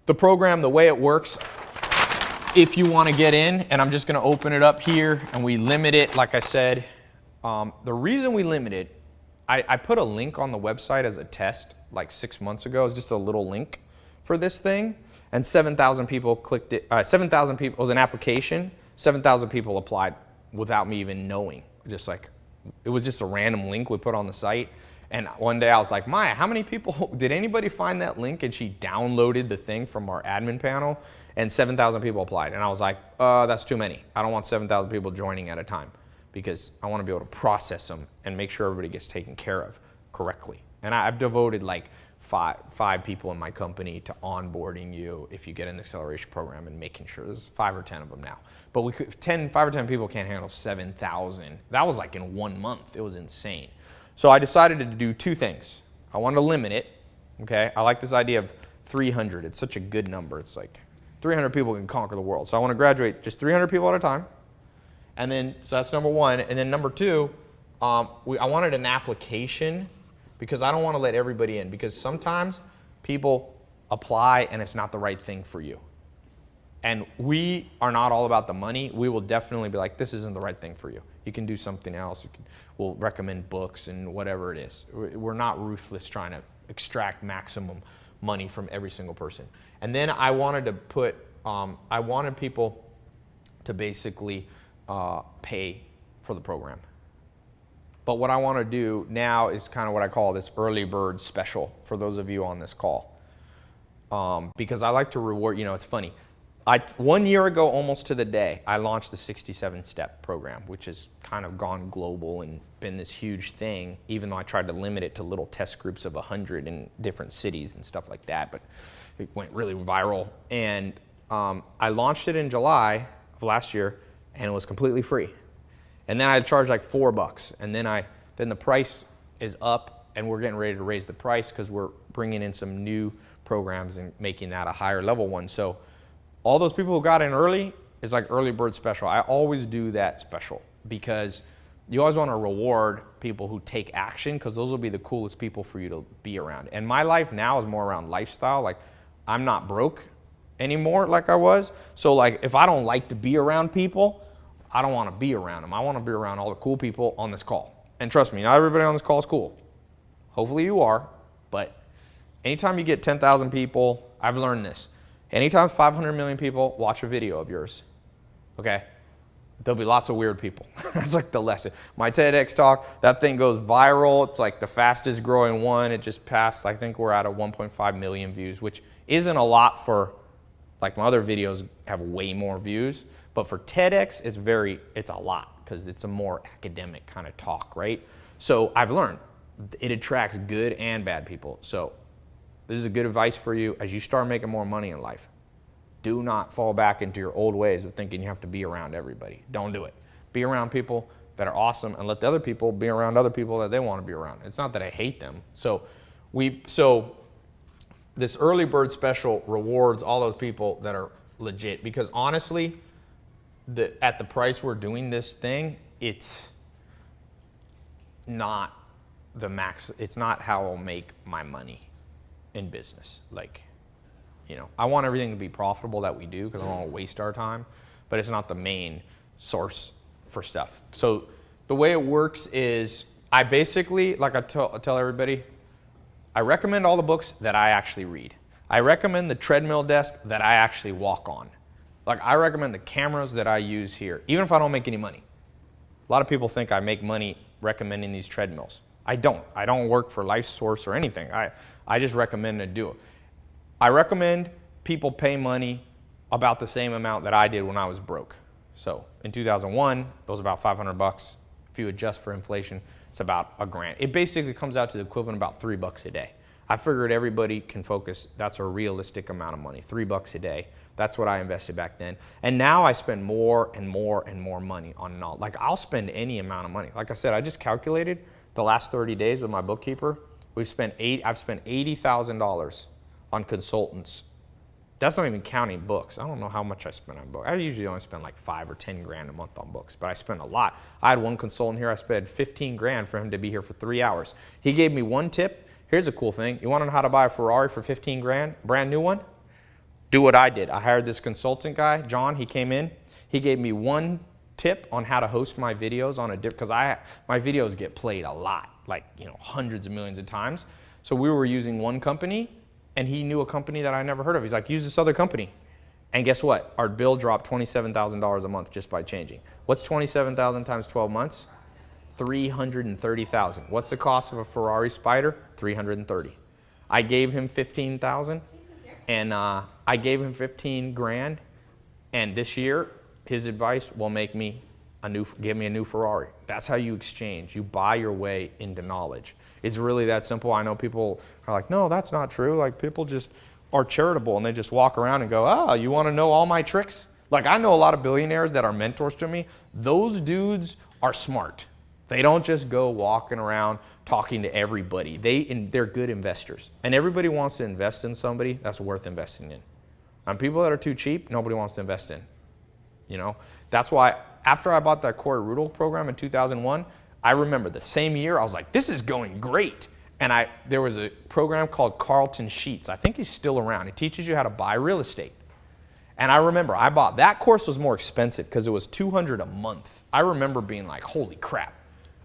the program, the way it works, if you want to get in, and I'm just going to open it up here, and we limit it, like I said. The reason we limit it, I put a link on the website as a test like 6 months ago. It's just a little link for this thing, and 7,000 people clicked it. 7,000 people, it was an application. 7,000 people applied without me even knowing. Just like, it was just a random link we put on the site. And one day I was like, Maya, how many people, did anybody find that link? And she downloaded the thing from our admin panel, and 7,000 people applied. And I was like, that's too many. I don't want 7,000 people joining at a time, because I want to be able to process them and make sure everybody gets taken care of correctly. And I've devoted like five people in my company to onboarding you if you get in the acceleration program and making sure. There's 5 or 10 of them now. But 5 or 10 people can't handle 7,000. That was like in 1 month. It was insane. So I decided to do 2 things. I wanted to limit it, okay? I like this idea of 300. It's such a good number. It's like 300 people can conquer the world. So I want to graduate just 300 people at a time. And then, so that's number 1. And then number 2, I wanted an application, because I don't want to let everybody in, because sometimes people apply and it's not the right thing for you. And we are not all about the money. We will definitely be like, this isn't the right thing for you. You can do something else. We'll recommend books and whatever it is. We're not ruthless trying to extract maximum money from every single person. And then I wanted to put, I wanted people to basically pay for the program. But what I want to do now is kind of what I call this early bird special for those of you on this call. Because I like to reward, it's funny. 1 year ago, almost to the day, I launched the 67-step program, which has kind of gone global and been this huge thing, even though I tried to limit it to little test groups of 100 in different cities and stuff like that, but it went really viral. And I launched it in July of last year, and it was completely free. And then I charged like $4, and then the price is up, and we're getting ready to raise the price because we're bringing in some new programs and making that a higher level one. So all those people who got in early is like early bird special. I always do that special because you always want to reward people who take action, because those will be the coolest people for you to be around. And my life now is more around lifestyle. Like, I'm not broke anymore like I was. So like, if I don't like to be around people, I don't want to be around them. I want to be around all the cool people on this call. And trust me, not everybody on this call is cool. Hopefully you are, but anytime you get 10,000 people, I've learned this. Anytime 500 million people watch a video of yours, okay, there'll be lots of weird people. That's like the lesson. My TEDx talk, that thing goes viral. It's like the fastest growing one. It just passed, I think we're at a 1.5 million views, which isn't a lot for, like my other videos have way more views. But for TEDx, it's a lot, because it's a more academic kind of talk, right? So I've learned it attracts good and bad people. So this is a good advice for you as you start making more money in life. Do not fall back into your old ways of thinking you have to be around everybody. Don't do it. Be around people that are awesome, and let the other people be around other people that they want to be around. It's not that I hate them. So this early bird special rewards all those people that are legit, because honestly, at the price we're doing this thing, it's not the max. It's not how I'll make my money in business. Like, I want everything to be profitable that we do, because I don't want to waste our time, but it's not the main source for stuff. So the way it works is I basically, like I tell everybody, I recommend all the books that I actually read. I recommend the treadmill desk that I actually walk on. Like, I recommend the cameras that I use here, even if I don't make any money. A lot of people think I make money recommending these treadmills. I don't. I don't work for LifeSource or anything. I just recommend to do it. I recommend people pay money about the same amount that I did when I was broke. So in 2001, it was about $500. If you adjust for inflation, it's about $1,000. It basically comes out to the equivalent of about $3 a day. I figured everybody can focus. That's a realistic amount of money, $3 a day. That's what I invested back then. And now I spend more and more and more money on all. Like, I'll spend any amount of money. Like I said, I just calculated the last 30 days with my bookkeeper. I've spent $80,000 on consultants. That's not even counting books. I don't know how much I spend on books. I usually only spend like $5 or $10 grand a month on books, but I spend a lot. I had one consultant here, I spent 15 grand for him to be here for 3 hours. He gave me one tip. Here's a cool thing. You want to know how to buy a Ferrari for 15 grand, brand new one? do what I did. I hired this consultant guy, John. He came in. He gave me one tip on how to host my videos on a because my videos get played a lot, like hundreds of millions of times. So we were using one company, and he knew a company that I never heard of. He's like, use this other company. And guess what? Our bill dropped $27,000 a month just by changing. What's 27,000 times 12 months? 330,000. What's the cost of a Ferrari Spider? 330. I gave him 15,000, and I gave him 15 grand. And this year, his advice will give me a new Ferrari. That's how you exchange. You buy your way into knowledge. It's really that simple. I know people are like, no, that's not true. Like, people just are charitable and they just walk around and go, oh, you want to know all my tricks? Like, I know a lot of billionaires that are mentors to me. Those dudes are smart. They don't just go walking around talking to everybody. They're good investors. And everybody wants to invest in somebody that's worth investing in. And people that are too cheap, nobody wants to invest in. That's why after I bought that Corey Rudel program in 2001, I remember the same year, I was like, this is going great. And there was a program called Carlton Sheets. I think he's still around. He teaches you how to buy real estate. And I remember that course was more expensive because it was $200 a month. I remember being like, holy crap,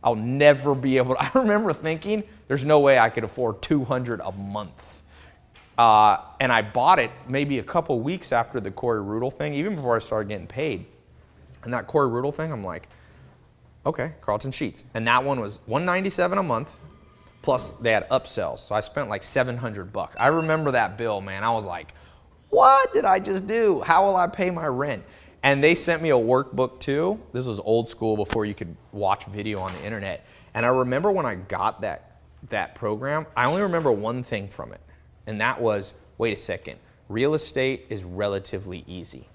I'll never be able to. I remember thinking, there's no way I could afford $200 a month. And I bought it maybe a couple weeks after the Corey Rudel thing, even before I started getting paid. And that Corey Rudel thing, I'm like, okay, Carlton Sheets. And that one was $197 a month, plus they had upsells. So I spent like $700. I remember that bill, man. I was like, what did I just do? How will I pay my rent? And they sent me a workbook too. This was old school before you could watch video on the internet. And I remember when I got that program, I only remember one thing from it. And that was, wait a second, real estate is relatively easy.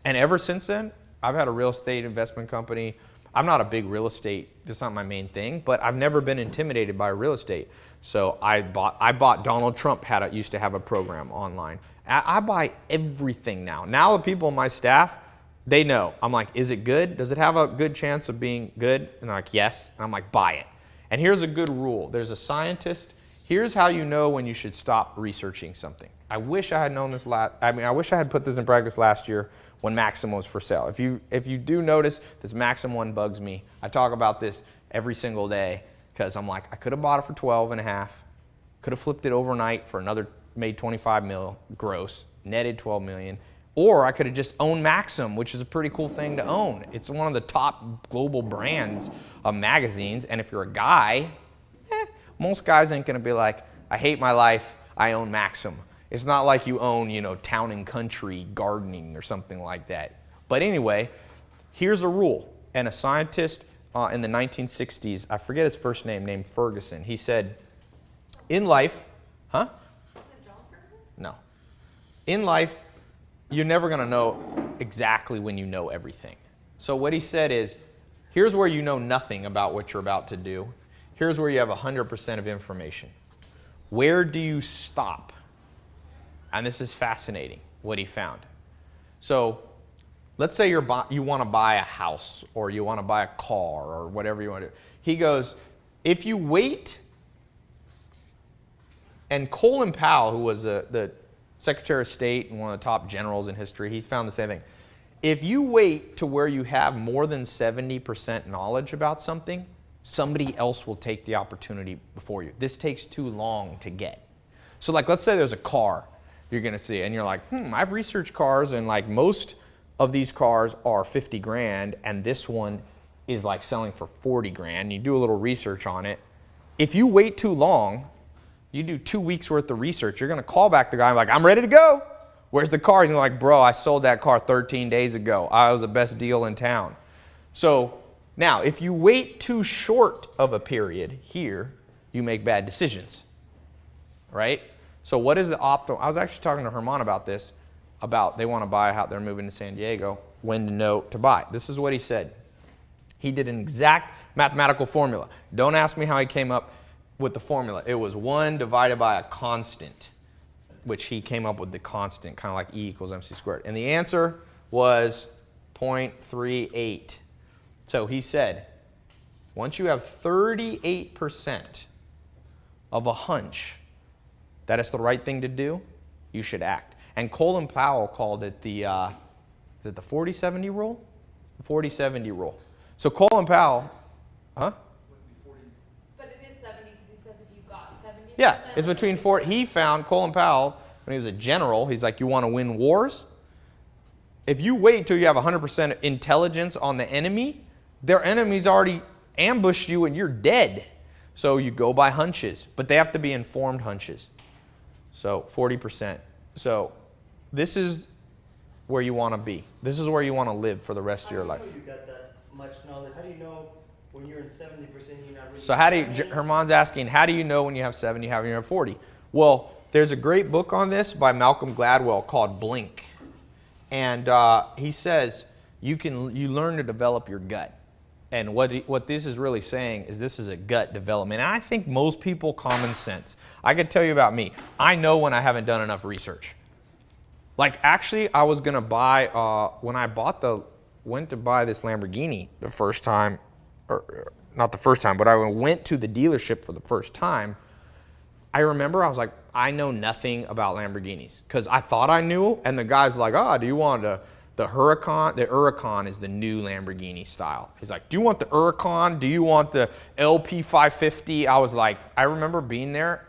And ever since then, I've had a real estate investment company. I'm not a big real estate, that's not my main thing, but I've never been intimidated by real estate. So I bought Donald Trump used to have a program online. I buy everything now. Now the people on my staff, they know. I'm like, is it good? Does it have a good chance of being good? And they're like, yes. And I'm like, buy it. And here's a good rule. There's a scientist. Here's how you know when you should stop researching something. I wish I had known this I wish I had put this in practice last year when Maxim was for sale. If you do notice, this Maxim one bugs me. I talk about this every single day because I'm like, I could have bought it for 12 and a half, could have flipped it overnight for made 25 mil gross, netted 12 million, or I could have just owned Maxim, which is a pretty cool thing to own. It's one of the top global brands of magazines, and if you're a guy, most guys ain't gonna be like, I hate my life, I own Maxim. It's not like you own, Town and Country Gardening or something like that. But anyway, here's a rule. And a scientist in the 1960s, I forget his first name, named Ferguson, he said, in life, huh? Is it John Ferguson? No. In life, you're never gonna know exactly when you know everything. So what he said is, here's where you know nothing about what you're about to do. Here's where you have 100% of information. Where do you stop? And this is fascinating, what he found. So let's say you want to buy a house or you want to buy a car or whatever you want to do. He goes, if you wait, and Colin Powell, who was the Secretary of State and one of the top generals in history, he's found the same thing. If you wait to where you have more than 70% knowledge about something, somebody else will take the opportunity before you. This takes too long to get. So like, let's say there's a car you're gonna see and you're like, I've researched cars and like most of these cars are 50 grand and this one is like selling for 40 grand. You do a little research on it. If you wait too long, you do 2 weeks worth of research, you're gonna call back the guy and be like, I'm ready to go. Where's the car? He's gonna be like, bro, I sold that car 13 days ago. I was the best deal in town. So now, if you wait too short of a period here, you make bad decisions, right? So what is the optimal? I was actually talking to Herman about this, they want to buy a house, they're moving to San Diego, when to know to buy. This is what he said. He did an exact mathematical formula. Don't ask me how he came up with the formula. It was 1 divided by a constant, which he came up with the constant, kind of like E equals MC squared. And the answer was 0.38. So he said, once you have 38% of a hunch that it's the right thing to do, you should act. And Colin Powell called it the, is it the 40-70 rule? The 40-70 rule. So Colin Powell, huh? But it is 70 because he says if you got 70%. Yeah, it's between 40. He found, Colin Powell, when he was a general, he's like, you want to win wars? If you wait till you have 100% intelligence on the enemy, their enemy's already ambushed you and you're dead. So you go by hunches, but they have to be informed hunches. So 40%. So this is where you want to be. This is where you want to live for the rest of your life. How do you know you got that much knowledge? How do you know when you're in 70% you're not really... So how do you, Herman's asking, how do you know when you have 70, how do you have 40? Well, there's a great book on this by Malcolm Gladwell called Blink. And he says you learn to develop your gut. And what this is really saying is this is a gut development. And I think most people, common sense. I could tell you about me. I know when I haven't done enough research. Like actually, I was gonna buy, when I went to buy this Lamborghini the first time, or not the first time, but I went to the dealership for the first time. I remember I was like, I know nothing about Lamborghinis because I thought I knew, and the guy's like, oh, do you want the Huracan? The Huracan is the new Lamborghini style. He's like, do you want the Huracan? Do you want the LP 550? I was like, I remember being there.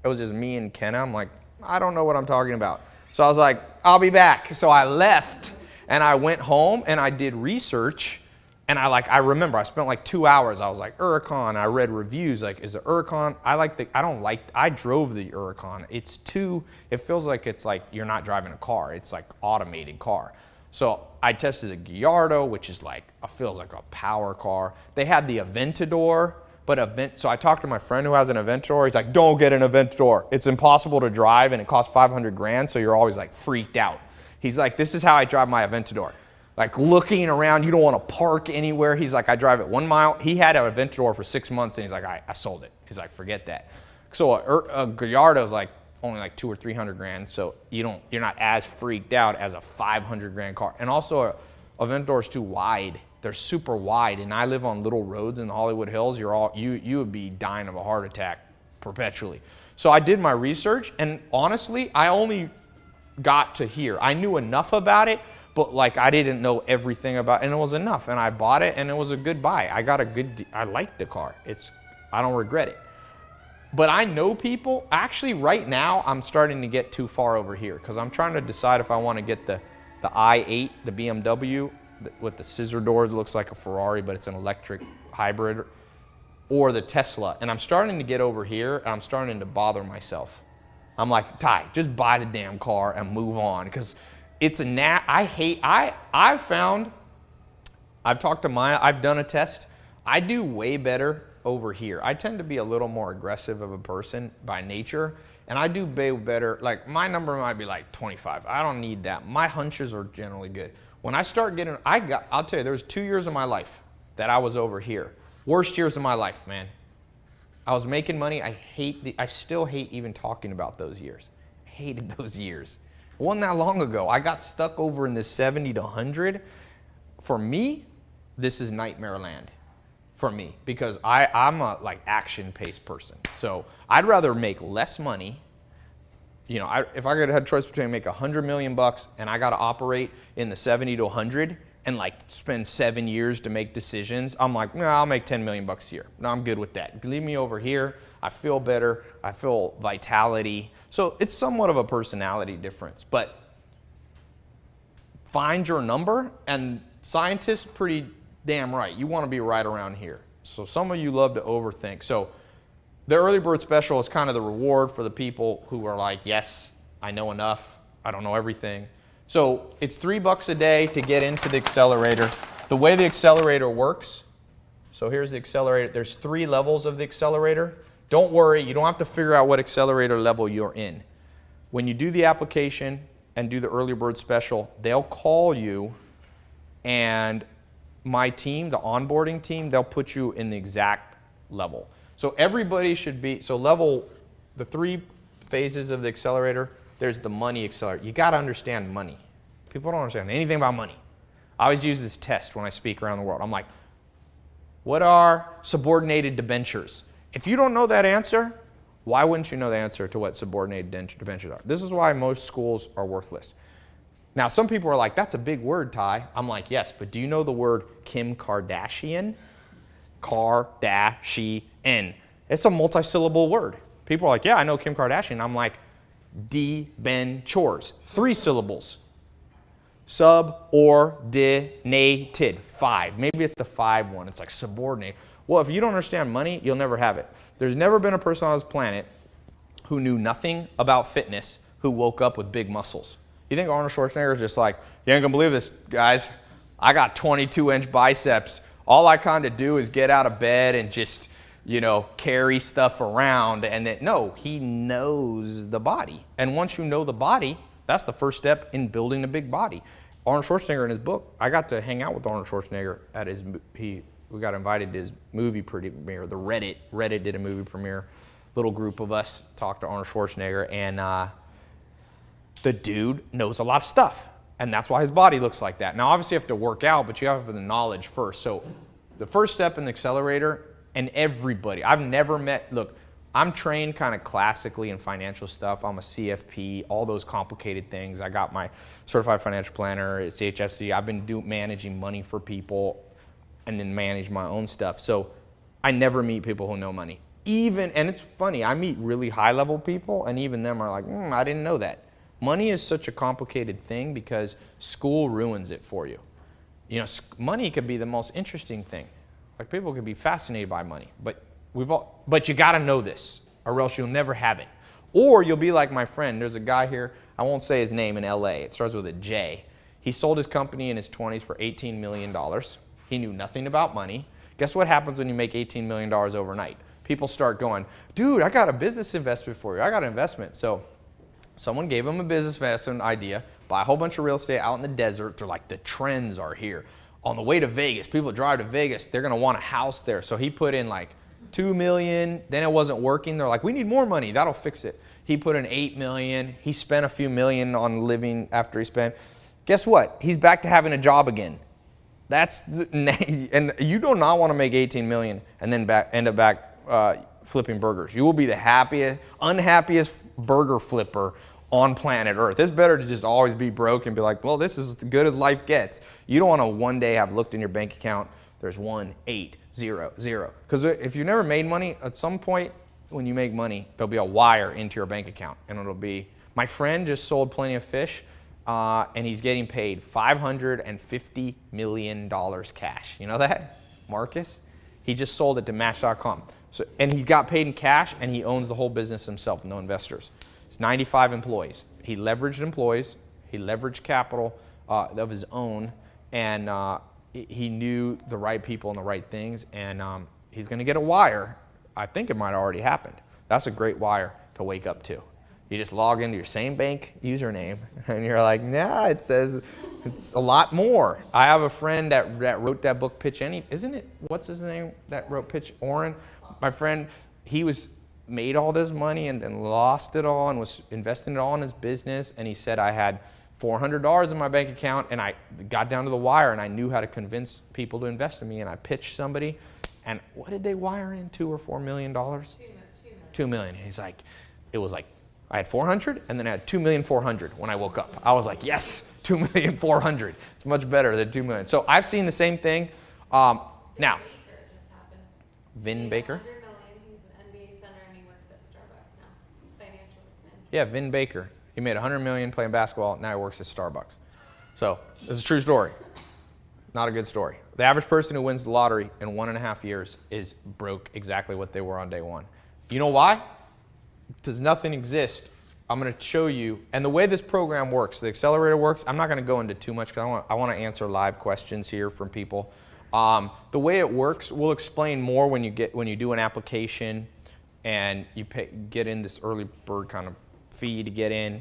It was just me and Kenna. I'm like, I don't know what I'm talking about. So I was like, I'll be back. So I left and I went home and I did research. And I remember I spent like 2 hours. I was like, Huracan. I read reviews. Like, is the Huracan? I drove the Huracan. It feels like it's like you're not driving a car. It's like automated car. So I tested the Gallardo, which is like, feels like a power car. They had the Aventador, so I talked to my friend who has an Aventador. He's like, don't get an Aventador. It's impossible to drive and it costs 500 grand. So you're always like freaked out. He's like, this is how I drive my Aventador. Like looking around, you don't want to park anywhere. He's like, I drive it 1 mile. He had an Aventador for 6 months and he's like, I sold it. He's like, forget that. So a Gallardo is like only like 200 or 300 grand. So you're not as freaked out as a 500 grand car. And also Aventador is too wide. They're super wide. And I live on little roads in the Hollywood Hills. You would be dying of a heart attack perpetually. So I did my research and honestly, I only got to here. I knew enough about it, but like I didn't know everything about it, and it was enough. And I bought it and it was a good buy. I liked the car. I don't regret it. But I know people, actually right now I'm starting to get too far over here because I'm trying to decide if I want to get the i8, the BMW with the scissor doors, looks like a Ferrari, but it's an electric hybrid, or the Tesla. And I'm starting to get over here and I'm starting to bother myself. I'm like, Tai, just buy the damn car and move on because it's I've talked to Maya, I've done a test. I do way better over here. I tend to be a little more aggressive of a person by nature, and I do way better. Like my number might be like 25. I don't need that. My hunches are generally good. When I start getting, I'll tell you, there was 2 years of my life that I was over here. Worst years of my life, man. I was making money. I still hate even talking about those years. I hated those years. It wasn't that long ago. I got stuck over in this 70 to 100. For me, this is nightmare land for me because I'm a like action-paced person. So I'd rather make less money. You know, if I could have a choice between make $100 million and I got to operate in the 70 to 100 and like spend 7 years to make decisions, I'm like, no, I'll make $10 million a year. No, I'm good with that. Leave me over here. I feel better. I feel vitality. So it's somewhat of a personality difference, but find your number, and scientists pretty damn right. You want to be right around here. So some of you love to overthink. So the early bird special is kind of the reward for the people who are like, yes, I know enough. I don't know everything. So it's $3 a day to get into the accelerator. The way the accelerator works, so here's the accelerator. There's 3 levels of the accelerator. Don't worry, you don't have to figure out what accelerator level you're in. When you do the application and do the early bird special, they'll call you, and my team, the onboarding team, they'll put you in the exact level. So everybody should be, the 3 phases of the accelerator, there's the money accelerator. You got to understand money. People don't understand anything about money. I always use this test when I speak around the world. I'm like, what are subordinated debentures? If you don't know that answer, Why wouldn't you know the answer to what subordinated debentures are? This is why most schools are worthless. Now, some people are like, that's a big word, Ty. I'm like, yes, but do you know the word Kim Kardashian? Kardashian. It's a multi-syllable word. People are like, yeah, I know Kim Kardashian. I'm like, debentures. 3 syllables. Subordinated. 5. Maybe it's the 5 one. It's like subordinate. Well, if you don't understand money, you'll never have it. There's never been a person on this planet who knew nothing about fitness who woke up with big muscles. You think Arnold Schwarzenegger is just like, you ain't gonna believe this, guys. I got 22-inch biceps. All I kind of do is get out of bed and just, you know, carry stuff around. And then, no, he knows the body. And once you know the body, that's the first step in building a big body. Arnold Schwarzenegger in his book, I got to hang out with Arnold Schwarzenegger at his, we got invited to his movie premiere, the Reddit did a movie premiere. Little group of us talked to Arnold Schwarzenegger, and the dude knows a lot of stuff. And that's why his body looks like that. Now, obviously you have to work out, but you have the knowledge first. So the first step in the accelerator, and everybody, I've never met, look, I'm trained kind of classically in financial stuff. I'm a CFP, all those complicated things. I got my certified financial planner at CHFC. I've been managing money for people and then manage my own stuff. So I never meet people who know money. Even, and it's funny, I meet really high level people and even them are like, I didn't know that. Money is such a complicated thing because school ruins it for you. You know, money could be the most interesting thing. Like people could be fascinated by money, but but you gotta know this or else you'll never have it. Or you'll be like my friend, there's a guy here, I won't say his name, in LA, it starts with a J. He sold his company in his 20s for $18 million. He knew nothing about money. Guess what happens when you make $18 million overnight? People start going, dude, I got a business investment for you. I got an investment. So someone gave him a business investment idea, buy a whole bunch of real estate out in the desert. They're like, the trends are here. On the way to Vegas, people drive to Vegas, they're gonna want a house there. So he put in like $2 million, then it wasn't working. They're like, we need more money, that'll fix it. He put in $8 million. He spent a few million on living after he spent. Guess what? He's back to having a job again. And you do not want to make 18 million and then end up back flipping burgers. You will be the unhappiest burger flipper on planet Earth. It's better to just always be broke and be like, well, this is as good as life gets. You don't want to one day have looked in your bank account, there's 1800. Because if you never made money, at some point when you make money, there'll be a wire into your bank account. And it'll be, my friend just sold Plenty of Fish, and he's getting paid $550 million cash. You know that, Marcus? He just sold it to Match.com. So, and he got paid in cash, and he owns the whole business himself, no investors. It's 95 employees. He leveraged employees. He leveraged capital of his own, and he knew the right people and the right things, and he's going to get a wire. I think it might have already happened. That's a great wire to wake up to. You just log into your same bank username, and you're like, nah, it says it's a lot more. I have a friend that wrote that book, Pitch Any. Isn't it, what's his name, that wrote Pitch Oren? My friend, he made all this money and then lost it all and was investing it all in his business. And he said, I had $400 in my bank account, and I got down to the wire, and I knew how to convince people to invest in me. And I pitched somebody, and what did they wire in, $2 or $4 million? $2 million. He's like, it was like, I had 400, and then I had 2,400,000 when I woke up. I was like, yes, 2,400,000. It's much better than 2 million. So I've seen the same thing. Now, Baker just happened. Vin Baker? $100 million. He's an NBA center, and he works at Starbucks now. Financial expansion. Yeah, Vin Baker. He made $100 million playing basketball. Now he works at Starbucks. So it's a true story. Not a good story. The average person who wins the lottery in 1.5 years is broke exactly what they were on day one. You know why? Does nothing exist. I'm going to show you, and the way this program works, the accelerator works, I'm not going to go into too much because I want to answer live questions here from people. The way it works, we'll explain more when you do an application and you get in this early bird kind of fee to get in.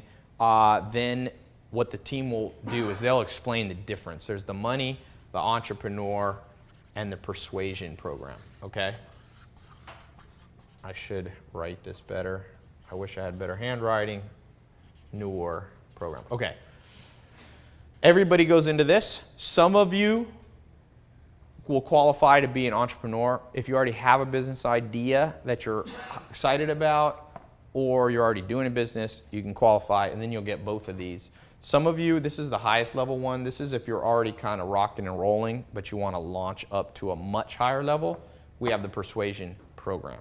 Then what the team will do is they'll explain the difference. There's the money, the entrepreneur, and the persuasion program. Okay? I should write this better. I wish I had better handwriting. Newer program. Okay. Everybody goes into this. Some of you will qualify to be an entrepreneur if you already have a business idea that you're excited about. or you're already doing a business, you can qualify, and then you'll get both of these. Some of you, this is the highest level one. This is if you're already kind of rocking and rolling, but you want to launch up to a much higher level. We have the persuasion program.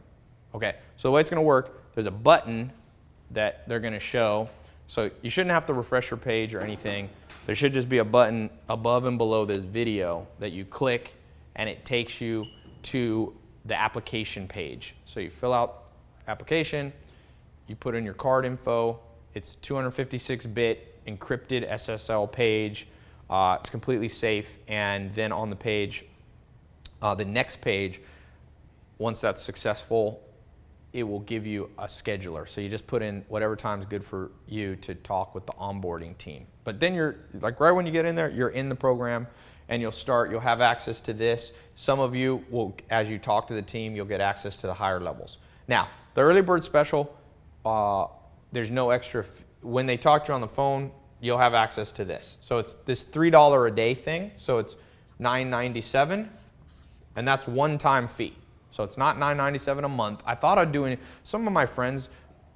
Okay, so the way it's going to work, there's a button that they're going to show. So you shouldn't have to refresh your page or anything. There should just be a button above and below this video that you click, and it takes you to the application page. So you fill out application, you put in your card info. It's 256-bit encrypted SSL page. It's completely safe. And then on the page, the next page, once that's successful, it will give you a scheduler. So you just put in whatever time's good for you to talk with the onboarding team. But then you're, like right when you get in there, you're in the program and you'll have access to this. Some of you will, as you talk to the team, you'll get access to the higher levels. Now, the early bird special, there's no extra, when they talk to you on the phone, you'll have access to this. So it's this $3 a day thing. So it's $9.97, and that's one-time fee. So it's not $9.97 a month. I thought I'd do it. Some of my friends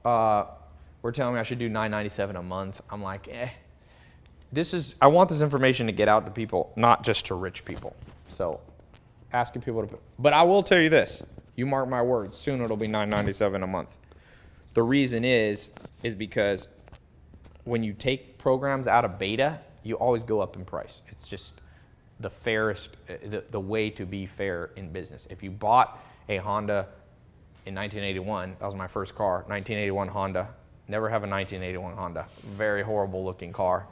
were telling me I should do $9.97 a month. I'm like, I want this information to get out to people, not just to rich people. So asking people to, but I will tell you this. You mark my words, soon it'll be $9.97 a month. The reason is because when you take programs out of beta, you always go up in price. It's just the fairest, the way to be fair in business. If you bought a Honda in 1981, that was my first car, 1981 Honda. Never have a 1981 Honda. Very horrible looking car.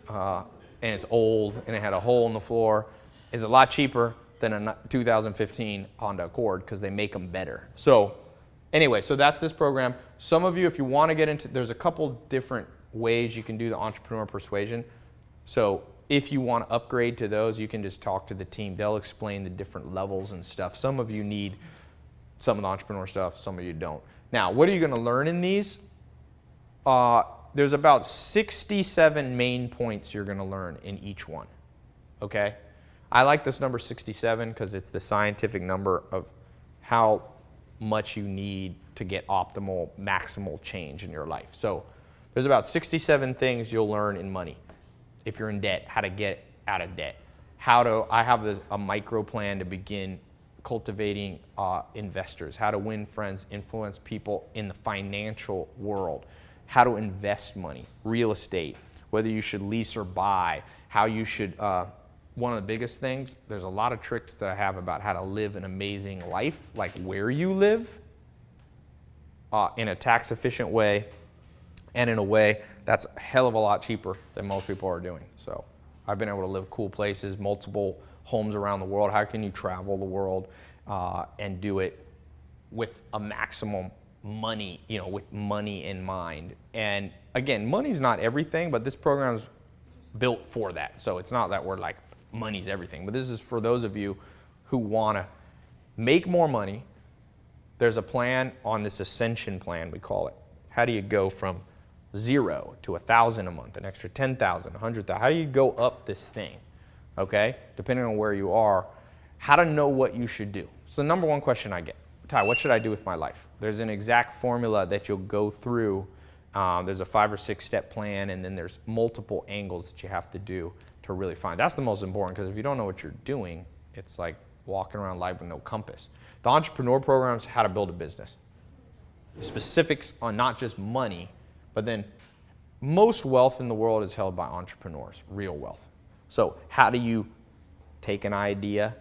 And it's old and it had a hole in the floor. It's a lot cheaper than a 2015 Honda Accord because they make them better. So anyway, so that's this program. Some of you, if you want to get into, there's a couple different ways you can do the entrepreneur persuasion. So if you want to upgrade to those, you can just talk to the team. They'll explain the different levels and stuff. Some of you need some of the entrepreneur stuff, some of you don't. Now, what are you going to learn in these? There's about 67 main points you're going to learn in each one, okay? I like this number 67 because it's the scientific number of how much you need to get optimal, maximal change in your life. So there's about 67 things you'll learn in money. If you're in debt, how to get out of debt. I have a micro plan to begin cultivating investors, how to win friends, influence people in the financial world, how to invest money, real estate, whether you should lease or buy, how you should, one of the biggest things, there's a lot of tricks that I have about how to live an amazing life, like where you live, in a tax efficient way, and in a way that's a hell of a lot cheaper than most people are doing. So I've been able to live cool places, multiple homes around the world. How can you travel the world and do it with a maximum money, with money in mind? And again, money's not everything, but this program's built for that. So it's not that we're like, money's everything, but this is for those of you who want to make more money. There's a plan on this ascension plan, we call it. How do you go from 0 to 1,000 a month, an extra 10,000, 100,000? How do you go up this thing? Okay, depending on where you are, how to know what you should do. So the number one question I get, Tai, what should I do with my life? There's an exact formula that you'll go through. There's a 5 or 6 step plan, and then there's multiple angles that you have to do to really find. That's the most important, because if you don't know what you're doing, it's like walking around life with no compass. The entrepreneur program is how to build a business. Specifics on not just money, but then most wealth in the world is held by entrepreneurs, real wealth. So how do you take an idea,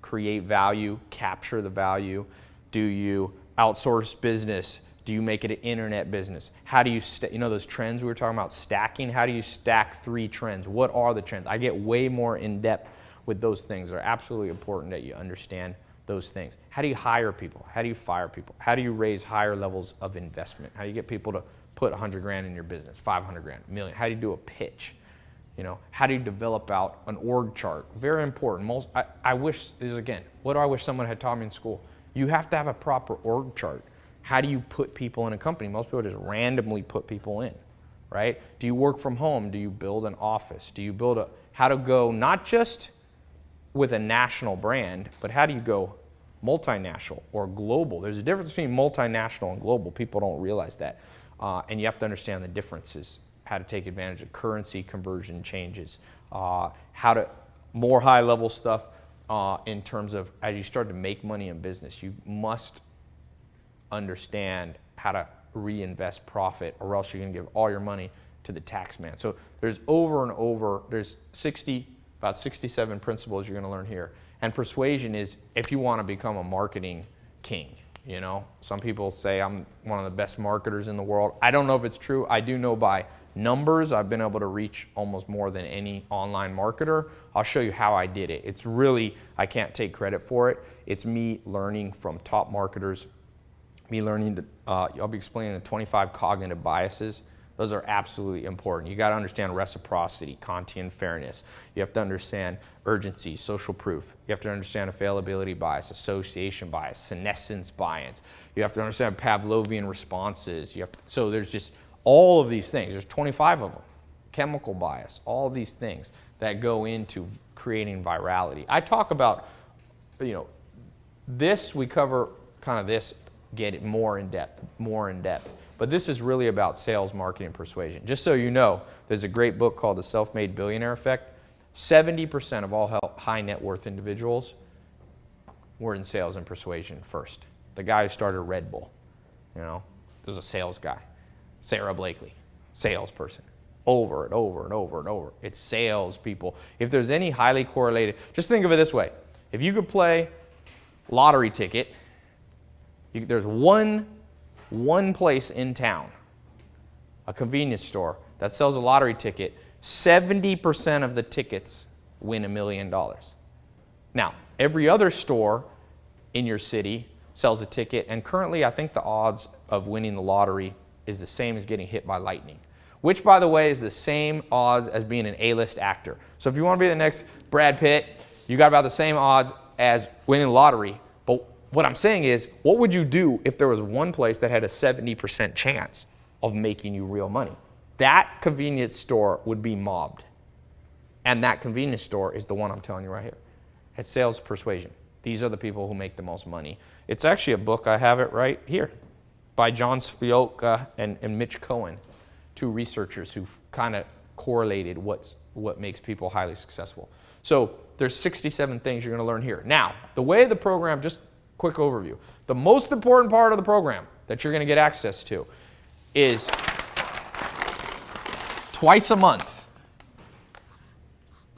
create value, capture the value? Do you outsource business? Do you make it an internet business? How do you, those trends we were talking about, stacking? How do you stack 3 trends? What are the trends? I get way more in depth with those things. They're absolutely important that you understand those things. How do you hire people? How do you fire people? How do you raise higher levels of investment? How do you get people to put 100 grand in your business, 500 grand, a million? How do you do a pitch? How do you develop out an org chart? Very important. I wish, what do I wish someone had taught me in school? You have to have a proper org chart. How do you put people in a company? Most people just randomly put people in, right? Do you work from home? Do you build an office? Do you how to go not just with a national brand, but how do you go multinational or global. There's a difference between multinational and global. People don't realize that. And you have to understand the differences, how to take advantage of currency conversion changes, how to, more high level stuff in terms of as you start to make money in business, you must understand how to reinvest profit, or else you're going to give all your money to the tax man. So there's there's about 67 principles you're going to learn here. And persuasion is if you want to become a marketing king. You know, some people say I'm one of the best marketers in the world. I don't know if it's true. I do know by numbers I've been able to reach almost more than any online marketer. I'll show you how I did it. It's really, I can't take credit for it. It's me learning from top marketers, me learning to, I'll be explaining the 25 cognitive biases. Those are absolutely important. You got to understand reciprocity, Kantian fairness. You have to understand urgency, social proof. You have to understand availability bias, association bias, senescence bias. You have to understand Pavlovian responses. So there's just all of these things. There's 25 of them. Chemical bias, all of these things that go into creating virality. I talk about, this, we cover kind of this, get it more in depth. But this is really about sales, marketing, and persuasion. Just so you know, there's a great book called The Self-Made Billionaire Effect. 70% of all high net worth individuals were in sales and persuasion first. The guy who started Red Bull, there's a sales guy. Sarah Blakely, salesperson. Over and over and over and over. It's salespeople. If there's any highly correlated, just think of it this way. If you could play lottery ticket, there's one place in town, a convenience store, that sells a lottery ticket. 70% of the tickets win $1 million. Now, every other store in your city sells a ticket, and currently I think the odds of winning the lottery is the same as getting hit by lightning, which, by the way, is the same odds as being an A-list actor. So if you want to be the next Brad Pitt, you got about the same odds as winning the lottery. But what I'm saying is, what would you do if there was one place that had a 70% chance of making you real money? That convenience store would be mobbed. And that convenience store is the one I'm telling you right here. It's sales persuasion. These are the people who make the most money. It's actually a book, I have it right here, by John Sfiolka and Mitch Cohen, two researchers who kind of correlated what makes people highly successful. So there's 67 things you're going to learn here. Now, the way the program, just quick overview. The most important part of the program that you're going to get access to is twice a month.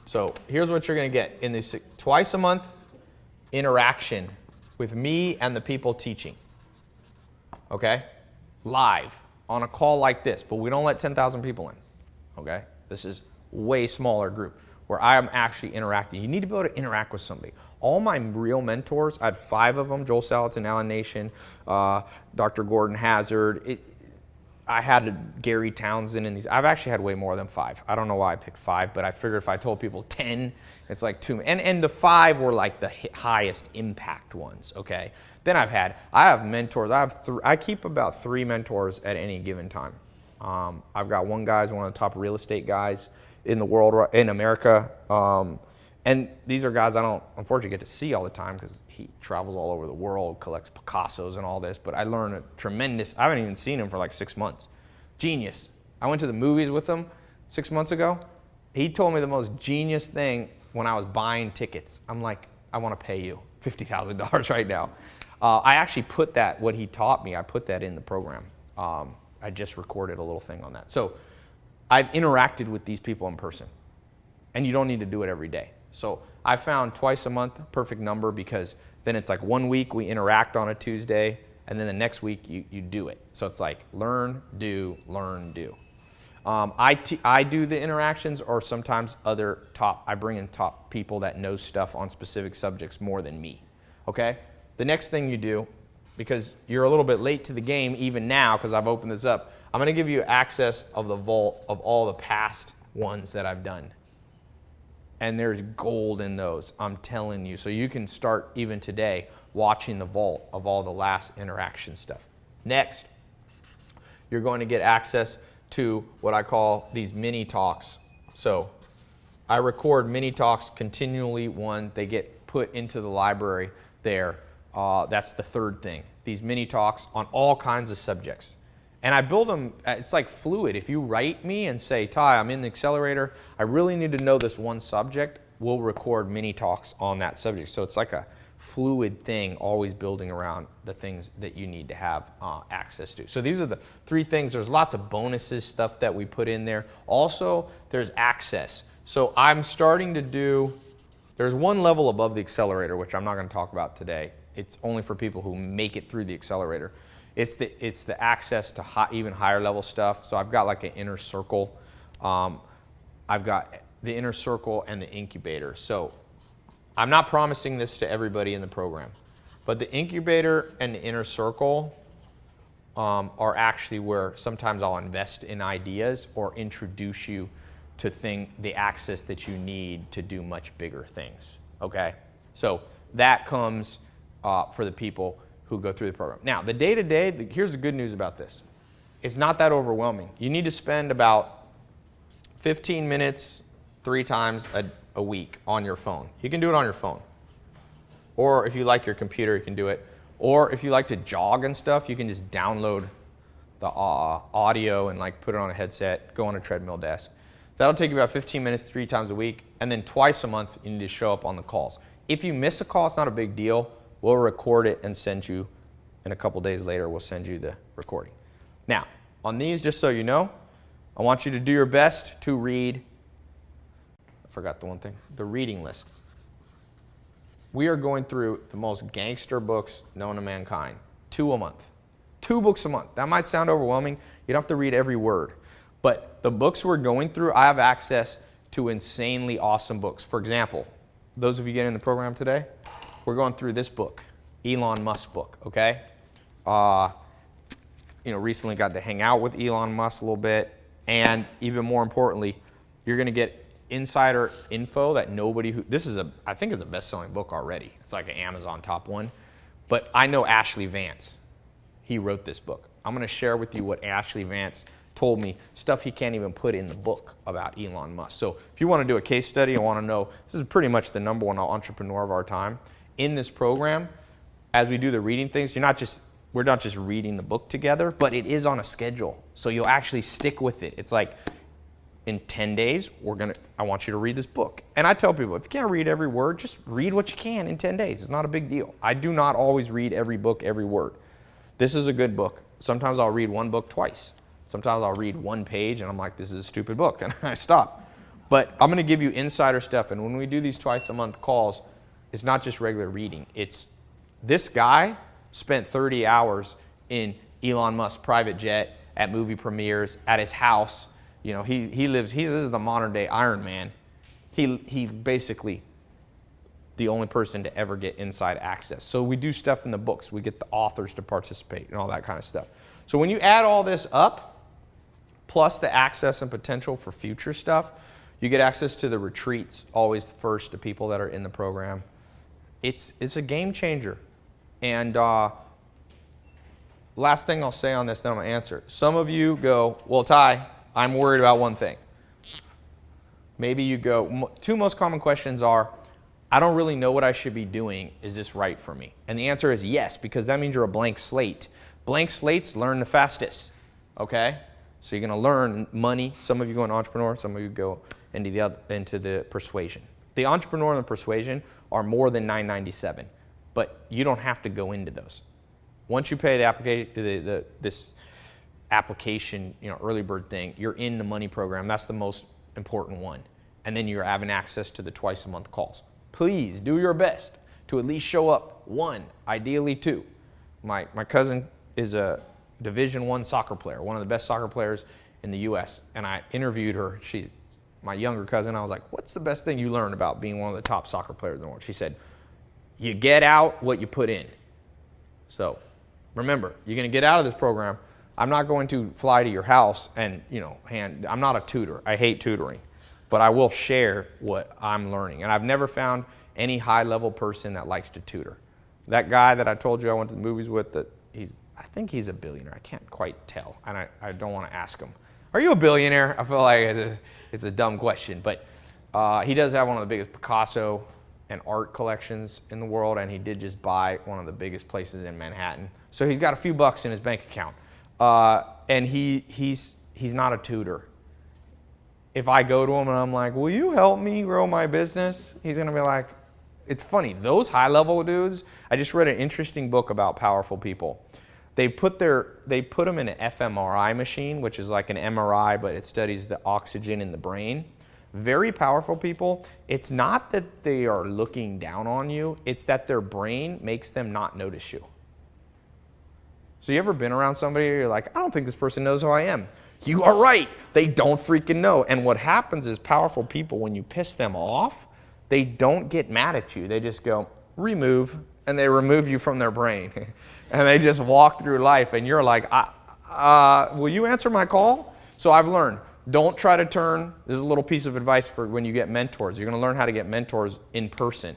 So here's what you're going to get in this twice a month interaction with me and the people teaching. Okay? Live on a call like this, but we don't let 10,000 people in. Okay? This is way smaller group where I am actually interacting. You need to be able to interact with somebody. All my real mentors, I had 5 of them, Joel Salatin, Alan Nation, Dr. Gordon Hazard. I had Gary Townsend in these. I've actually had way more than 5. I don't know why I picked 5, but I figured if I told people 10, it's like too many. And the 5 were like the highest impact ones, okay? Then I have mentors. I keep about 3 mentors at any given time. I've got one guy who's one of the top real estate guys in the world, in America. And these are guys I don't, unfortunately, get to see all the time because he travels all over the world, collects Picassos and all this. But I learned a tremendous, I haven't even seen him for like 6 months. Genius. I went to the movies with him 6 months ago. He told me the most genius thing when I was buying tickets. I'm like, I want to pay you $50,000 right now. I actually put that, what he taught me, I put that in the program. I just recorded a little thing on that. So I've interacted with these people in person. And you don't need to do it every day. So I found twice a month, perfect number, because then it's like 1 week we interact on a Tuesday, and then the next week you do it. So it's like learn, do, learn, do. I do the interactions, or sometimes I bring in top people that know stuff on specific subjects more than me, okay? The next thing you do, because you're a little bit late to the game even now because I've opened this up, I'm gonna give you access of the vault of all the past ones that I've done. And there's gold in those, I'm telling you. So you can start even today watching the vault of all the last interaction stuff. Next, you're going to get access to what I call these mini talks. So I record mini talks continually. They get put into the library there. That's the third thing. These mini talks on all kinds of subjects. And I build them, it's like fluid. If you write me and say, Tai, I'm in the accelerator, I really need to know this one subject, we'll record mini talks on that subject. So it's like a fluid thing, always building around the things that you need to have access to. So these are the three things. There's lots of bonuses, stuff that we put in there. Also, there's access. So I'm starting to do, there's one level above the accelerator, which I'm not going to talk about today. It's only for people who make it through the accelerator. It's the access to even higher level stuff. So I've got like an inner circle. I've got the inner circle and the incubator. So I'm not promising this to everybody in the program, but the incubator and the inner circle are actually where sometimes I'll invest in ideas or introduce you to the access that you need to do much bigger things, okay? So that comes for the people who go through the program. Now, the day-to-day, here's the good news about this. It's not that overwhelming. You need to spend about 15 minutes 3 times a week on your phone. You can do it on your phone. Or if you like your computer, you can do it. Or if you like to jog and stuff, you can just download the audio and like put it on a headset, go on a treadmill desk. That'll take you about 15 minutes 3 times a week. And then twice a month, you need to show up on the calls. If you miss a call, it's not a big deal. We'll record it and send you, and a couple days later, we'll send you the recording. Now, on these, just so you know, I want you to do your best to read, I forgot the one thing, the reading list. We are going through the most gangster books known to mankind, 2 a month. 2 books a month. That might sound overwhelming. You don't have to read every word. But the books we're going through, I have access to insanely awesome books. For example, those of you getting in the program today, we're going through this book, Elon Musk book, okay? Recently got to hang out with Elon Musk a little bit, and even more importantly, you're gonna get insider info that I think it's a best-selling book already. It's like an Amazon top 1, but I know Ashley Vance. He wrote this book. I'm gonna share with you what Ashley Vance told me, stuff he can't even put in the book about Elon Musk. So if you wanna do a case study and wanna know, this is pretty much the #1 entrepreneur of our time. In this program, as we do the reading things, we're not just reading the book together, but it is on a schedule. So you'll actually stick with it. It's like, in 10 days, I want you to read this book. And I tell people, if you can't read every word, just read what you can in 10 days. It's not a big deal. I do not always read every book, every word. This is a good book. Sometimes I'll read one book twice. Sometimes I'll read 1 page and I'm like, this is a stupid book, and I stop. But I'm gonna give you insider stuff, and when we do these twice a month calls, it's not just regular reading. It's this guy spent 30 hours in Elon Musk's private jet, at movie premieres, at his house. This is the modern day Iron Man. He's basically the only person to ever get inside access. So we do stuff in the books. We get the authors to participate and all that kind of stuff. So when you add all this up, plus the access and potential for future stuff, you get access to the retreats, always first to people that are in the program. It's a game changer. And last thing I'll say on this, then I'm gonna answer. Some of you go, well, Tai, I'm worried about one thing. Maybe you go, 2 most common questions are, I don't really know what I should be doing. Is this right for me? And the answer is yes, because that means you're a blank slate. Blank slates learn the fastest, okay? So you're gonna learn money. Some of you go into entrepreneur, some of you go into the persuasion. The entrepreneur and the persuasion are more than $9.97, but you don't have to go into those. Once you pay this application, early bird thing, you're in the money program. That's the most important one. And then you're having access to the twice a month calls. Please do your best to at least show up 1, ideally 2. My cousin is a Division I soccer player, one of the best soccer players in the US. And I interviewed her. She's my younger cousin. I was like, what's the best thing you learned about being one of the top soccer players in the world? She said, you get out what you put in. So remember, you're gonna get out of this program. I'm not going to fly to your house and, I'm not a tutor. I hate tutoring, but I will share what I'm learning. And I've never found any high-level person that likes to tutor. That guy that I told you I went to the movies with, I think he's a billionaire. I can't quite tell, and I don't want to ask him, are you a billionaire? I feel like it's a dumb question, but he does have one of the biggest Picasso and art collections in the world, and he did just buy one of the biggest places in Manhattan. So he's got a few bucks in his bank account. And he's not a tutor. If I go to him and I'm like, will you help me grow my business? He's gonna be like, it's funny, those high level dudes, I just read an interesting book about powerful people. They put them in an fMRI machine, which is like an MRI, but it studies the oxygen in the brain. Very powerful people, it's not that they are looking down on you, it's that their brain makes them not notice you. So you ever been around somebody you're like, I don't think this person knows who I am. You are right, they don't freaking know. And what happens is powerful people, when you piss them off, they don't get mad at you. They just go, remove, and they remove you from their brain. And they just walk through life, and you're like, will you answer my call? So I've learned, don't try to turn, this is a little piece of advice for when you get mentors. You're gonna learn how to get mentors in person.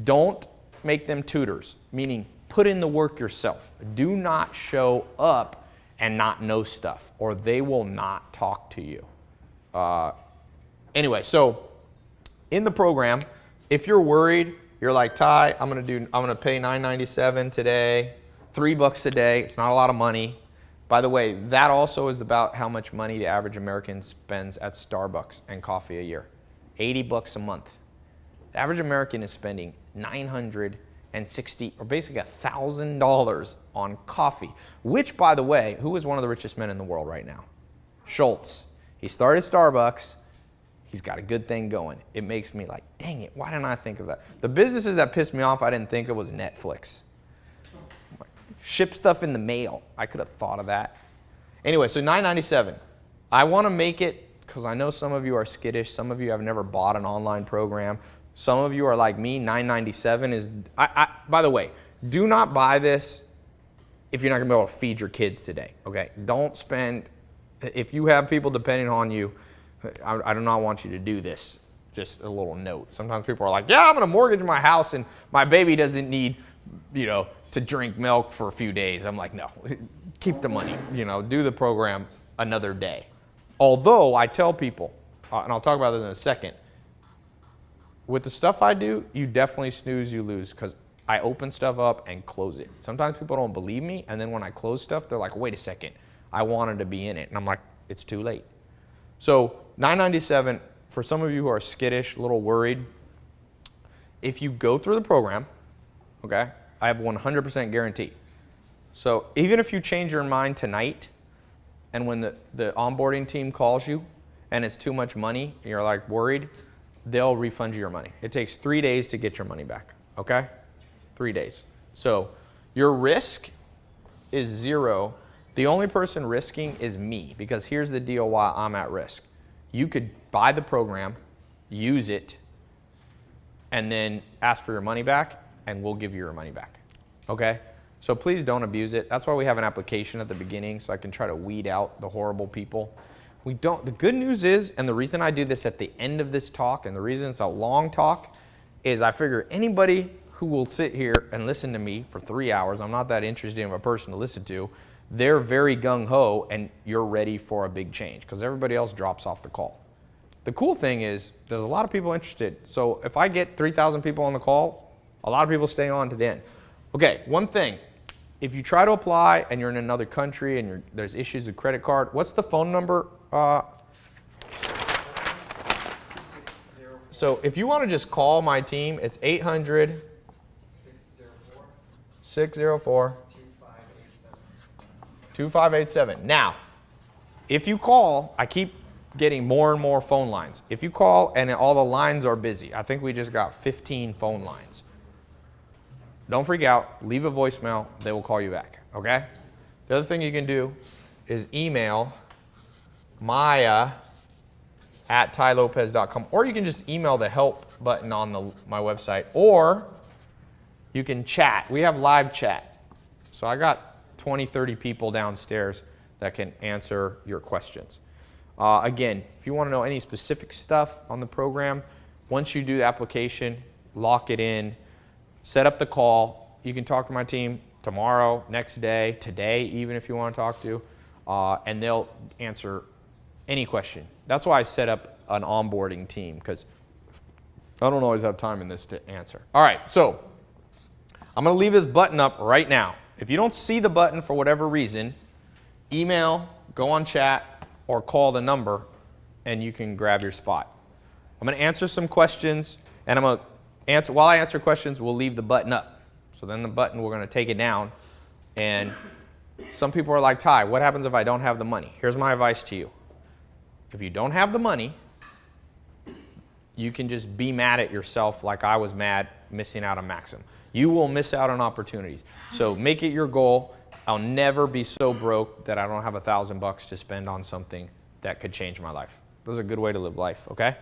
Don't make them tutors, meaning put in the work yourself. Do not show up and not know stuff, or they will not talk to you. Anyway, so in the program, if you're worried, you're like, Tai, I'm gonna pay $9.97 today, $3 a day. It's not a lot of money. By the way, that also is about how much money the average American spends at Starbucks and coffee a year. $80 a month. The average American is spending $960 or basically $1,000 on coffee, which, by the way, who is one of the richest men in the world right now? Schultz. He started Starbucks. He's got a good thing going. It makes me like, dang it, why didn't I think of that? The businesses that pissed me off I didn't think of was Netflix. Ship stuff in the mail. I could have thought of that. Anyway, so $9.97. I want to make it, because I know some of you are skittish, some of you have never bought an online program. Some of you are like me, $9.97 is, by the way, do not buy this if you're not going to be able to feed your kids today, okay? Don't spend, if you have people depending on you, I do not want you to do this. Just a little note. Sometimes people are like, yeah, I'm going to mortgage my house and my baby doesn't need, to drink milk for a few days. I'm like, no, keep the money, do the program another day. Although I tell people, and I'll talk about this in a second, with the stuff I do, you definitely snooze, you lose, because I open stuff up and close it. Sometimes people don't believe me, and then when I close stuff, they're like, wait a second, I wanted to be in it. And I'm like, it's too late. So $9.97, for some of you who are skittish, a little worried, if you go through the program, okay, I have 100% guarantee. So even if you change your mind tonight, and when the onboarding team calls you, and it's too much money, and you're like worried, they'll refund you your money. It takes 3 days to get your money back, okay? 3 days. So your risk is zero. The only person risking is me, because here's the deal why I'm at risk. You could buy the program, use it, and then ask for your money back, and we'll give you your money back, okay? So please don't abuse it. That's why we have an application at the beginning, so I can try to weed out the horrible people. The good news is, and the reason I do this at the end of this talk, and the reason it's a long talk, is I figure anybody who will sit here and listen to me for 3 hours, I'm not that interesting of a person to listen to, they're very gung-ho and you're ready for a big change, because everybody else drops off the call. The cool thing is, there's a lot of people interested. So if I get 3,000 people on the call, a lot of people stay on to the end. Okay, one thing. If you try to apply and you're in another country and there's issues with credit card, what's the phone number? So if you want to just call my team, it's 800 604 2587. Now, if you call, I keep getting more and more phone lines. If you call and all the lines are busy, I think we just got 15 phone lines. Don't freak out, leave a voicemail, they will call you back, okay? The other thing you can do is email maya@tailopez.com, or you can just email the help button on my website, or you can chat. We have live chat. So I got 20, 30 people downstairs that can answer your questions. Again, if you want to know any specific stuff on the program, once you do the application, lock it in, set up the call. You can talk to my team tomorrow, next day, today, even if you want to talk to, and they'll answer any question. That's why I set up an onboarding team, because I don't always have time in this to answer. All right, so I'm going to leave this button up right now. If you don't see the button for whatever reason, email, go on chat, or call the number, and you can grab your spot. I'm going to answer some questions, and I'm going to answer, while I answer questions, we'll leave the button up. So then the button, we're going to take it down, and some people are like, Tai, what happens if I don't have the money? Here's my advice to you. If you don't have the money, you can just be mad at yourself like I was mad missing out on Maxim. You will miss out on opportunities. So make it your goal. I'll never be so broke that I don't have $1,000 to spend on something that could change my life. Those are a good way to live life, okay?